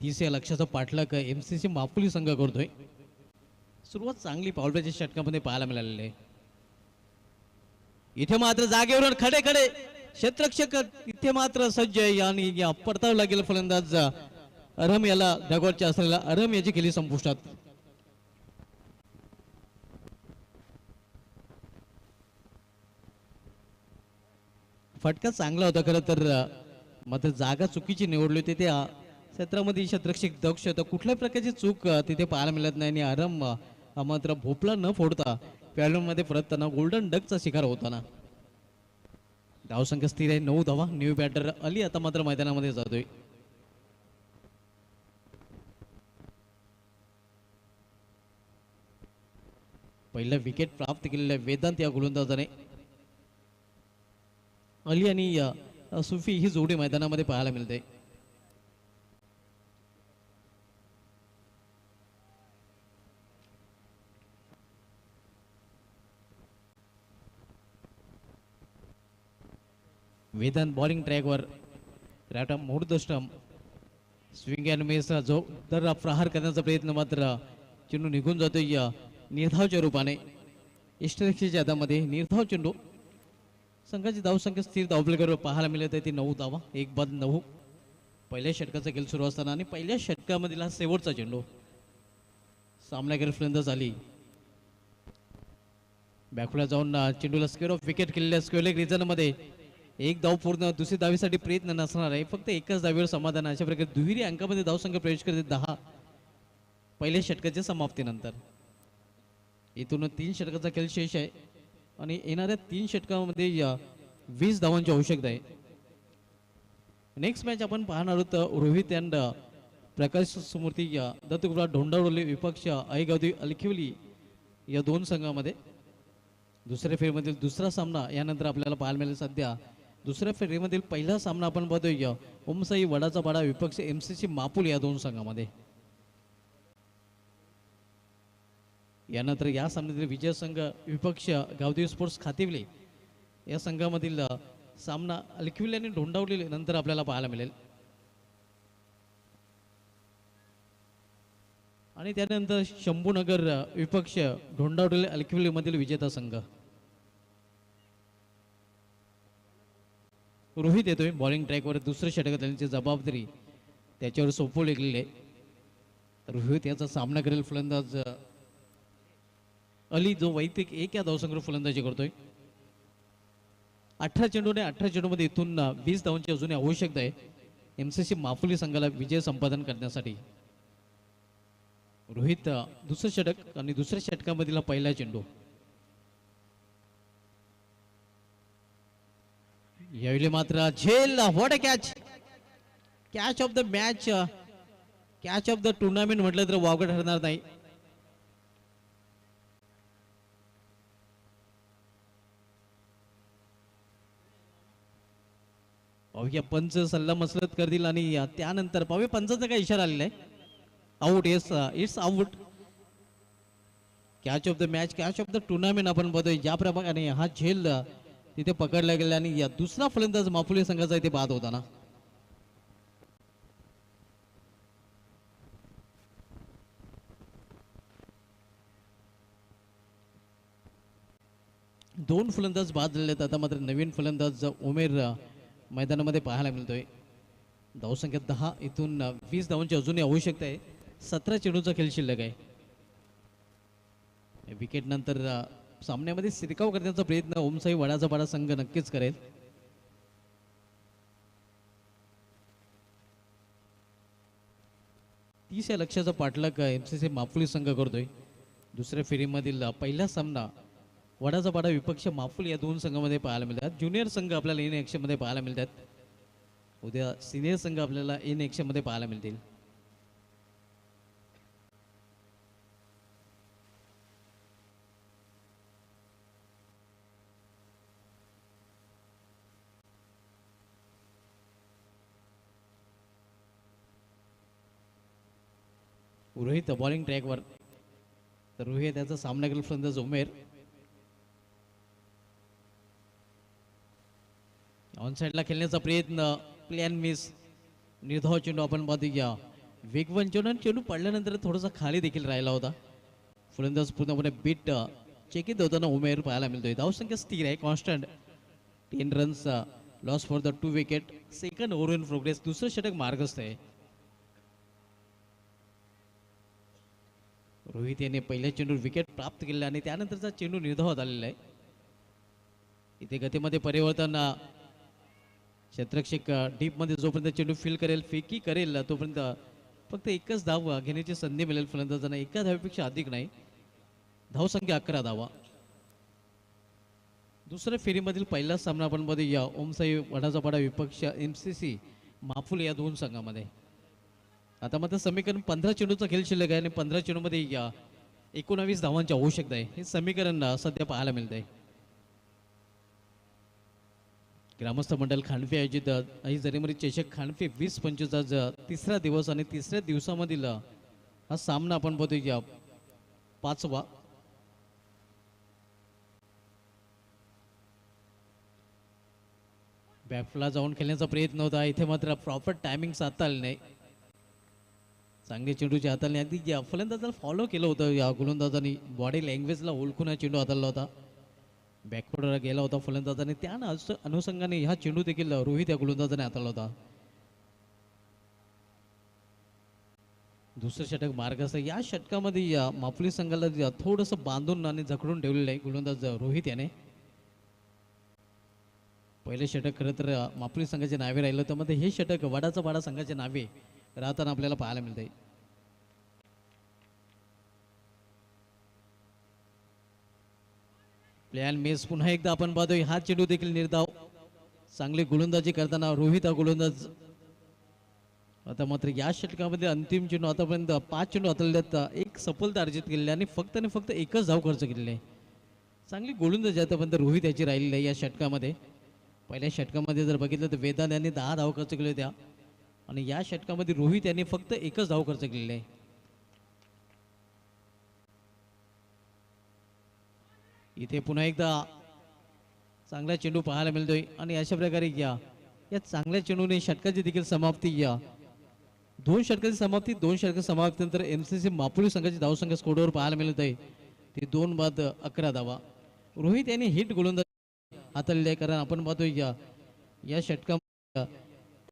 तिसऱ्या लक्षाचा पाठलाग एमसीसी मापुली संघ करतोय. सुरुवात चांगली पावलाच्या षटकामध्ये पाहायला मिळालेली आहे. इथे मात्र जागेवरून खडे खडे क्षेत्ररक्षक इथे मात्र सज्ज आहे आणि या परताव लागेल फलंदाज अरम याला डगॉटच्या असलेला अरम याची केली संपुष्टात. फटका चांगला होता खरं तर मात्र जागा चुकीची निवडली होती. त्या क्षेत्रामध्ये क्षेत्ररक्षक दक्ष होता. कुठल्याही प्रकारची चूक तिथे पाहायला मिळत नाही आणि अरम मात्र भोपळा न फोडता मध्ये परतताना गोल्डन डकचा शिकार होताना. धावसंख्या स्थिर आहे 9 धावा. न्यू बॅटर अली आता मात्र मैदानामध्ये जातोय. पहिला विकेट प्राप्त केलेल्या वेदांत या गोलंदाजाने. अली आणि सुफी ही जोडी मैदानामध्ये पाहायला मिळते. वेदांत बॉलिंग ट्रॅकवर राटा मोडतो स्टंप. स्विंग अँड मिस जो दर प्रहार करण्याचा प्रयत्न मात्र चेंडू निघून जातोय या निर्धावच्या रूपाने. इष्टरक्षीच्या हातामध्ये निर्धाव चेंडू. संघाची धावसंख्या स्थिर धावफलकावर पाहायला मिळत आहे ती 9 धावा. 1-9. पहिल्या षटकाचा खेळ सुरू असताना आणि पहिल्या षटकामधील हा शेवटचा चेंडू. सामनावीर फलंदाज आली बॅकफुला जाऊन चेंडूला स्क्वेअर ऑफ विकेट केलेल्या स्क्वेअर रिजन मध्ये एक धाव पूर्ण. दुसरी धावीसाठी प्रयत्न नसणार आहे. फक्त एकच धावीवर समाधान. अशा प्रकारे दुहेरी अंकामध्ये धावसंख्या प्रवेश करते 10 पहिल्या षटकाच्या समाप्तीनंतर. इथून 3 षटकाचा खेळ शेष आहे आणि येणाऱ्या 3 षटकामध्ये 20 धावांची आवश्यकता आहे. नेक्स्ट मॅच आपण पाहणार आहोत रोहित अँड प्रकाश सुमूर्ती दत्तगुप्ता ढोंडावली विपक्ष अयगावती अलखिवली या 2 संघामध्ये. दुसऱ्या फेरीमधील दुसरा सामना यानंतर आपल्याला पाहायला मिळेल. सध्या दुसऱ्या फेरीमधील पहिला सामना आपण पाहतोय ओमसाई वडाचा पाडा विपक्ष एमसीसी मापुल या 2 संघामध्ये. यानंतर या सामन्यातील विजय संघ विपक्ष गावदेवी स्पोर्ट्स खातिवली या संघामधील सामना अलखिवली आणि ढोंडावली नंतर आपल्याला पाहायला मिळेल. आणि त्यानंतर शंभूनगर विपक्ष ढोंडावली अलखिवली मधील विजेता संघ. रोहित येतोय बॉलिंग ट्रॅकवर. दुसऱ्या षटकात त्यांची जबाबदारी त्याच्यावर सोपवली गेलेली आहे. रोहित याचा सामना करेल फलंदाज अली जो वैयक्तिक 1 या धावसंख्येवर फलंदाजी करतोय. 18 चेंडूने 18 चेंडूमध्ये इथून 20 धावांची अजूनही आवश्यकता आहे एमसीसी माफुली संघाला विजय संपादन करण्यासाठी. रोहित दुसरं षटक आणि दुसऱ्या षटकामधील पहिला चेंडू. यावेळी मात्र झेल. What a catch. Catch of the match. Catch of the tournament म्हटलं तर वावगं ठरणार नाही. पाहूया पंच सल्ला मसलत करतील आणि त्यानंतर पाहूया पंचाचा काय इशारा आलेला आहे. Out. Yes it's out. Catch of the match catch of the tournament आपण बघतोय ज्या प्रमाणे हा झेल तिथे पकडला गेला आणि या दुसरा फलंदाज माफुली संघाचा इथे बाद होताना. दोन फलंदाज बाद झालेले आहेत. आता मात्र नवीन फलंदाज उमेर मैदानामध्ये पाहायला मिळतोय. धावसंख्या 10 इथून 20 धावांची अजूनही आवश्यकता आहे. 17 चेंडूचा खेळ शिल्लक आहे. विकेट नंतर सामन्यामध्ये शिरकाव करण्याचा प्रयत्न ओमसाई वडाचा पाडा संघ नक्कीच करेल. तीस या लक्ष्याचा पाठलाग एमसीसी माफुली संघ करतोय. दुसऱ्या फेरीमधील पहिला सामना वडाचा पाडा विपक्ष माफुली या 2 संघामध्ये पाहायला मिळतात. ज्युनियर संघ आपल्याला इन ॲक्शन मध्ये पाहायला मिळतात. उद्या सिनियर संघ आपल्याला इन ॲक्शन मध्ये पाहायला मिळतील. रोहित बॉलिंग ट्रॅकवर. तर रोहित त्याचा सामना केला फलंदाज उमेर. ऑन साईडला खेळण्याचा प्रयत्न, प्लॅन मिस. निर्धाव चेंडू आपण पाहूया. वेगवान चेंडू आणि चेंडू पडल्यानंतर थोडासा खाली देखील राहिला होता. फलंदाज पूर्णपणे बीट चेकित होताना उमेर पाहायला मिळतोय. धावसंख्या स्थिर आहे, constant. 10 runs loss for the 2 wicket. Second over in progress. दुसरं षटक मार्गस्थ आहे. रोहित याने पहिल्या चेंडूवर विकेट प्राप्त केले आणि त्यानंतरचा चेंडू निर्धावात आलेला आहे. इथे गतीमध्ये परिवर्तन. क्षेत्ररक्षक डीप मध्ये जोपर्यंत चेंडू फील करेल, फेकी करेल, तोपर्यंत फक्त एकच धाव घेण्याची संधी मिळेल फलंदाजांना. एका धावेपेक्षा अधिक नाही. धावसंख्या 11 धावा. दुसऱ्या फेरीमधील पहिला सामना आपण बघूया ओमसाई वडाचा पाडा विपक्ष MCC माफुल या दोन संघामध्ये. आता मात्र समीकरण 15 चेंडूचा खेळ शिल्लक आहे आणि 15 चेंडूमध्ये 19 धावांची आवश्यकता आहे. हे समीकरण सध्या पाहायला मिळत आहे. ग्रामस्थ मंडळ खांडफे आयोजित आई जरीमरी चषक खांडफे 20-25 आज तिसरा दिवस आणि तिसऱ्या दिवसामधील हा सामना आपण बघूया 5वा. बॅकफुटला जाऊन खेळण्याचा प्रयत्न होता. इथे मात्र प्रॉपर टायमिंग साधता आले नाही. चांगली चेंडूची हाताळणी अगदी फलंदाजाला फॉलो केलं होतं. या गोलंदाजांनी बॉडी लँग्वेजला ओळखून हा चेंडू हाताळला होता. बॅकफुटवर गेला होता फलंदाजाने. त्या अनुषंगाने हा चेंडू देखील रोहित या गोलंदाजाने हाताळला होता. दुसरं षटक मार्गस्थ. या षटकामध्ये या माफुली संघाला थोडंसं बांधून आणि जखडून ठेवलेलं आहे गोलंदाज रोहित याने. पहिले षटक खरं तर माफुली संघाच्या नावे राहिलं होतं. मध्ये हे षटक वडाचा पाडा संघाच्या नावे राहताना आपल्याला पाहायला मिळते. प्लॅन मेस पुन्हा एकदा आपण पाहतोय. हा चेंडू देखील निर्धाव. चांगली गोलंदाजी करताना रोहित हा गोलंदाज. आता मात्र या षटकामध्ये अंतिम चेंडू आतापर्यंत 5 चेंडू हाताळल्यात. एक सफलता अर्जित केलेली आणि फक्त एकच धाव खर्च केलेली आहे. चांगली गोलंदाजी आतापर्यंत रोहित याची राहिलेली आहे या षटकामध्ये. पहिल्या षटकामध्ये जर बघितलं तर वेदांत यांनी 10 धाव खर्च केले होत्या आणि या षटकामध्ये रोहित यांनी फक्त एकच धाव खर्च केलेली आहे. इथे पुन्हा एकदा चांगला चेंडू पाहायला मिळतोय आणि अशा प्रकारे या चांगल्या चेंडूने षटकाची देखील समाप्ती. दोन षटकाची समाप्ती. 2 षटक समाप्तीनंतर MCC माफुली संघाची धावसंख्या स्कोरवर पाहायला मिळत आहे. ते 2 बाद 11 धावा. रोहित यांनी हिट गोलंदाजी हाताळली आहे. कारण आपण पाहतोय या षटकामध्ये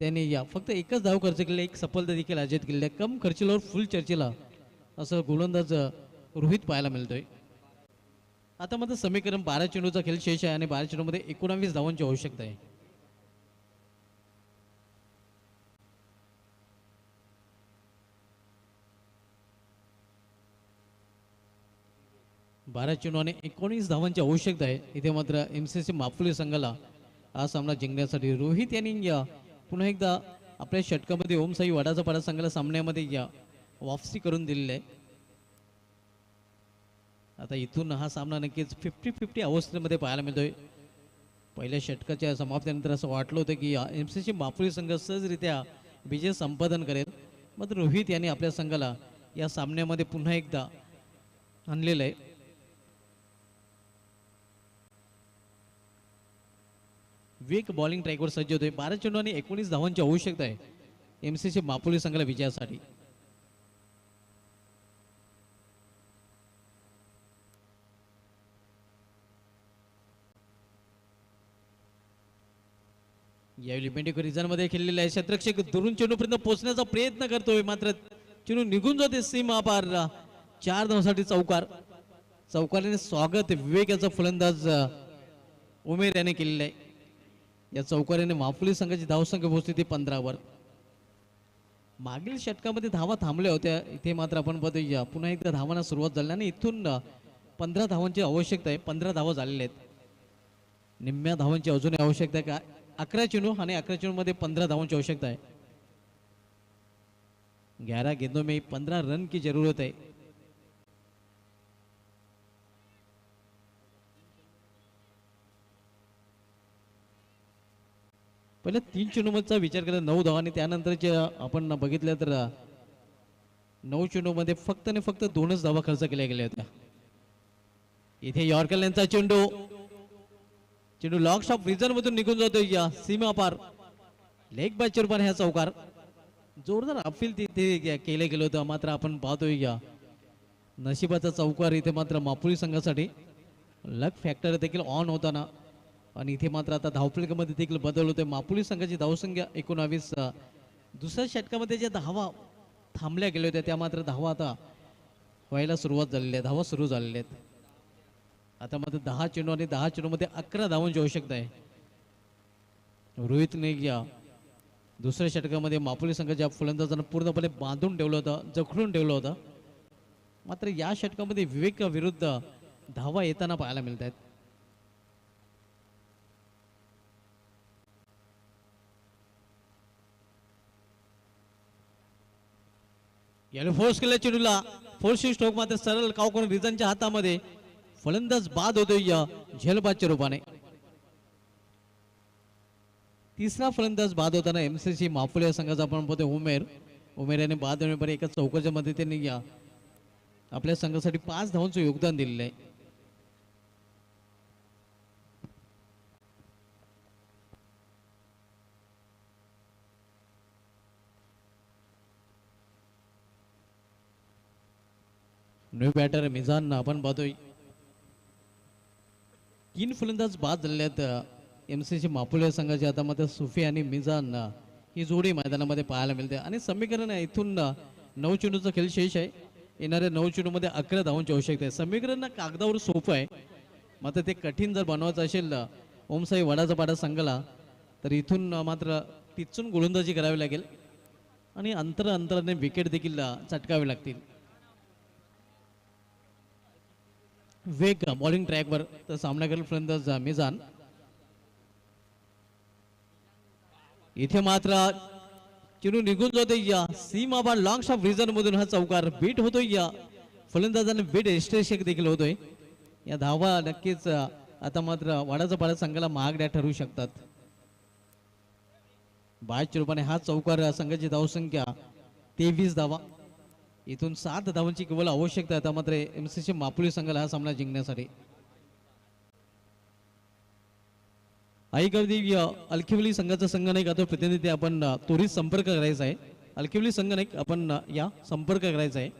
त्यांनी फक्त एकच धाव खर्च केले. एक सफलता देखील अर्जित केलेली आहे. कम खर्चीलावर फुल चर्चेला असं गोलंदाज रोहित पाहायला मिळतोय. आता मात्र समीकरण 12 चेंडूचा खेळ शेष आहे आणि 12 चेंडूमध्ये 19 धावांची आवश्यकता आहे. बारा चेंडू आणि 19 धावांची आवश्यकता आहे. इथे मात्र MCC माफुली संघाला हा सामना जिंकण्यासाठी रोहित यांनी पुन्हा एकदा आपल्या षटकामध्ये ओमसाई वडाचा पाडा संघाला सामन्यामध्ये वापसी करून दिलेली आहे. आता इथून हा सामना नक्कीच 50-50 अवस्थेमध्ये पाहायला मिळतोय. पहिल्या षटकाच्या समाप्तीनंतर असं वाटलं होतं की MCC माफुली संघ सहजरित्या विजय संपादन करेल. मात्र रोहित यांनी आपल्या संघाला या सामन्यामध्ये पुन्हा एकदा आणलेलं आहे. वेग बॉलिंग ट्रॅकवर सज्ज होतोय. 12 चेंडू आणि 19 धावांची आवश्यकता आहे MCC माफुली संघाला विजयासाठी. यावेळी मेंढेकर रिझनमध्ये खेळलेला आहे. क्षेत्ररक्षक दुरून चेंडूपर्यंत पोहोचण्याचा प्रयत्न करतोय. मात्र चेंडू निघून जाते सीमा पार. 4 धावांसाठी चौकाराने स्वागत विवेक याचा फलंदाज उमेर याने केलेला आहे. या चौकाराने माफुली संघाची धावसंख्या पोहोचली ती 15 वर. मागील षटकामध्ये धावा थांबल्या होत्या. इथे मात्र आपण बघूया पुन्हा एकदा धावांना सुरुवात झाली आणि इथून 15 धावांची आवश्यकता आहे. 15 धावा झालेल्या आहेत. निम्म्या धावांची अजूनही आवश्यकता आहे. 11 चेंडू आणि 11 चेंडू मध्ये 15 धावांची आवश्यकता आहे. 11 गेंदों में 15 रन की जरूरत है. पहिल्या 3 चेंडूचा विचार केला 9 धावा आणि त्यानंतरच्या आपण बघितलं तर 9 चेंडूमध्ये फक्त आणि फक्त 2च धावा खर्च केल्या गेल्या होत्या. इथे यॉर्कर यांचा चेंडू चेंडू लॉंग शॉट रिजन मधून निघून जातोय या सीमा पार. लेग बाय चेंडू ह्या चौकार जोरदार अपील तिथे केले गेलं होतं. मात्र आपण पाहतोय या नशिबाचा चौकार इथे मात्र मापुली संघासाठी लक फॅक्टर देखील ऑन होताना आणि इथे मात्र आता धावफलकामध्ये देखील बदल होतोय. मापुली संघाची धावसंख्या 19. दुसऱ्या षटकामध्ये ज्या धावा थांबल्या गेल्या होत्या त्या मात्र धावा आता व्हायला सुरुवात झालेली आहे. धावा सुरू झालेल्या आहेत. आता मात्र 10 चेंडू आणि 10 चेंडूमध्ये 11 धावांची आवश्यकता आहे. रोहितने या दुसऱ्या षटकामध्ये मापुली संघाच्या फलंदाजांना पूर्णपणे बांधून ठेवलं होतं, जखडून ठेवलं होतं. मात्र या षटकामध्ये विवेक विरुद्ध धावा येताना पाहायला मिळत आहेत. याने फोर्स केल्या चेंडूला फोर्सिंग स्ट्रोक मात्र सरळ काव करून रिझनच्या हातामध्ये फलंदाज बाद होतोय या झेलबादच्या रूपाने. तिसरा फलंदाज बाद होताना एमसीसी मापुली या संघाचा आपण पाहतोय उमेर याने बाद होण्यापर्यंत एका चौकाच्या मध्ये त्यांनी या आपल्या संघासाठी 5 धावांचं योगदान दिलेलं आहे. न्यू बॅटर मिझान आपण पाहतोय 3 फलंदाज बाद झालेले आहेत एमसीसी मापुले संघाचे. आता मात्र सुफी आणि मिझान ही जोडी मैदानामध्ये पाहायला मिळते आणि समीकरण इथून 9 चेंडूचा खेळ शेष आहे. येणाऱ्या 9 चेंडूमध्ये 11 धावांची आवश्यकता आहे. समीकरण कागदावर सोपं आहे, मात्र ते कठीण जर बनवायचं असेल ओमसाई वडाचा पाडा संघाला तर इथून मात्र टिचून गोलंदाजी करावी लागेल आणि अंतराने विकेट देखील चटकावे लागतील. वेग बॉलिंग ट्रॅकवर तर सामना करेल फलंदाज मिझान. इथे मात्र चेंडू निघून जातोय या सीमा बार लॉंग शॉट रिझन मधून हा चौकार बीट होतोय. या फलंदाजाने बीट एस्ट्रेशक देखील होतोय. या धावा नक्कीच आता मात्र वाडाचा पाडा संघाला महागड्या ठरू शकतात. 22 रूपाने हा चौकार संघाची धावसंख्या 23 धावा. इथून 7 धावांची केवळ आवश्यकता आहे आता मात्र एमसीसी मापुली संघाला हा सामना जिंकण्यासाठी. ऐकवली अलखिवली संघाचा संघनायक आता प्रतिनिधी आपण त्वरित संपर्क करायचा आहे. अलखिवली संघनायक आपण या संपर्क करायचा आहे.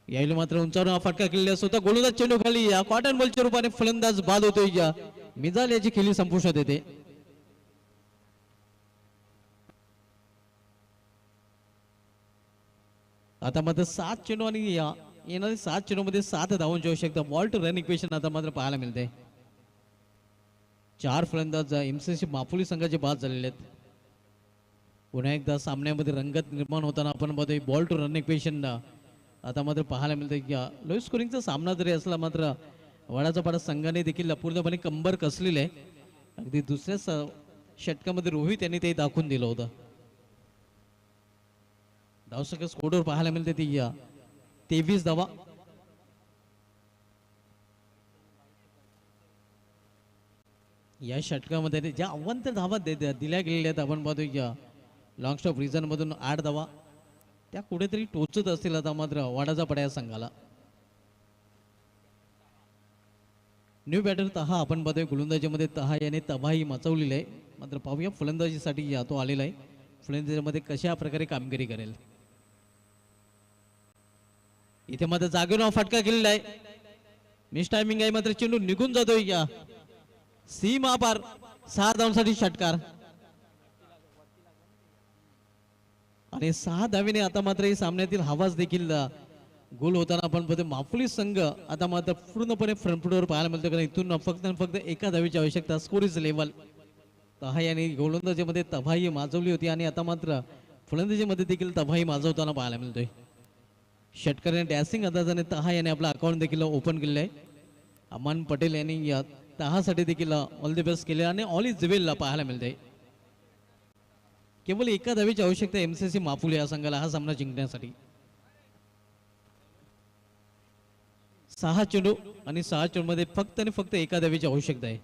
यायला मात्र उंचावरून फटका केलेला स्वतः गोलंदाज चेंडू खाली या कॉटन बॉलच्या रूपाने फलंदाज बाद होतोय. या मिझाल याची खेळी संपुष्टात येते. आता मात्र 7 चेंडू आणि येणारे 7 चेंडू मध्ये 7 धावांची आवश्यकता. बॉल टू रन इक्वेशन आता मात्र पाहायला मिळते. 4 फलंदाज एमसीसी मापुली संघाचे बाद झालेले आहेत. पुन्हा एकदा सामन्यामध्ये रंगत निर्माण होताना आपण बघतोय बॉल टू रन इक्वेशन आता मात्र पाहायला मिळते. लो स्कोरिंगचा सामना जरी असला मात्र वडाचा पाडा संघाने देखील पूर्णपणे कंबर कसलेले आहे. अगदी दुसऱ्या षटकामध्ये रोहित यांनी ते दाखवून दिलं होतं. धावसंख्या स्कोरवर पाहायला मिळते ती 23 धावा. या षटकामध्ये ज्या अवंत धावा दिल्या गेलेल्या आहेत आपण पाहतो या लॉंग स्टॉप रिझन मधून 8 धावा त्या कुठेतरी टोचत असतील आता मात्र वाडाचा पड्या संघाला. न्यू बॅटर तहा आपण पाहतोय गोलंदाजीमध्ये तहा याने तबाही मचवलेली आहे. मात्र पाहूया फलंदाजीसाठी तो आलेला आहे. फलंदाजीमध्ये कशा प्रकारे कामगिरी करेल. इथे मात्र जागेवर फटका केलेला आहे. मिस टायमिंग आहे मात्र चेंडू निघून जातोय. या सीमा पार 6 धावांसाठी षटकार आणि 6 धावेने आता मात्र या सामन्यातील हवाच देखील गोल होताना आपण बघतो. मापुली संघ आता मात्र पूर्णपणे फ्रंट फुटवर पाहायला मिळतो कारण इथून फक्त एका धावेची आवश्यकता. Score is level. तहा याने गोलंदाजीमध्ये तबाही माजवली होती आणि आता मात्र फलंदाजीमध्ये देखील तबाही माजवताना पाहायला मिळतोय. षटकाराने डॅसिंग अंदाजाने तहा याने आपला अकाउंट देखील ओपन केलेलं आहे. अमान पटेल यांनी या तहासाठी देखील ऑल द बेस्ट केले आणि ऑल इज वेल पाहायला मिळते. केवळ एका धावेची आवश्यकता एमसीसी मापुली या संघाला हा सामना जिंकण्यासाठी. 6 चेंडू आणि 6 चेंडू मध्ये फक्त आणि फक्त एका धावेची आवश्यकता आहे.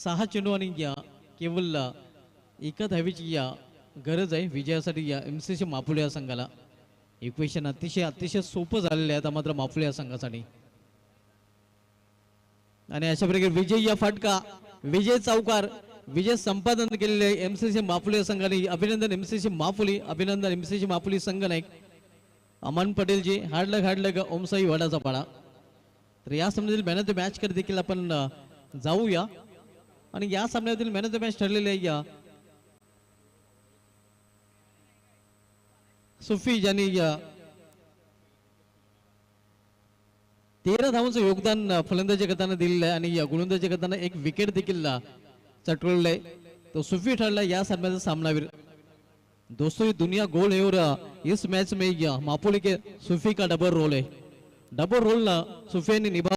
6 चेंडू आणि केवळ एका धावेची गरज आहे विजयासाठी MCC मापुले या संघाला. इक्वेशन अतिशय सोपं झालेलं आहे आता मात्र मापुले या संघासाठी. आणि अशा प्रकारे विजय या फटका, विजय चौकार, विजय संपादन केलेले MCC मापुले संघाने. अभिनंदन MCC मापुली, अभिनंदन MCC मापुली संघनायक अमन पटेलजी. हार्डलग ओमसाई वडाचा पाडा. तर या सामन्यातील मॅन ऑफ द मॅच कडे देखील आपण जाऊया. आणि या सामन्यातील मॅन ऑफ द मॅच ठरलेले आहे सुफी ज्यांनी 13 धावांचं योगदान फलंदाजी करताना दिलेलं आहे आणि गोलंदाजी करताना एक विकेट देखील चटकवलेलं आहे. तो सुफी ठरला या सामन्याचा सामनावीर. दोस्तों, ये दुनिया गोल है और इस मैच में मापुली के सुफी का डबल रोल है. डबल रोल सुफी ने निभा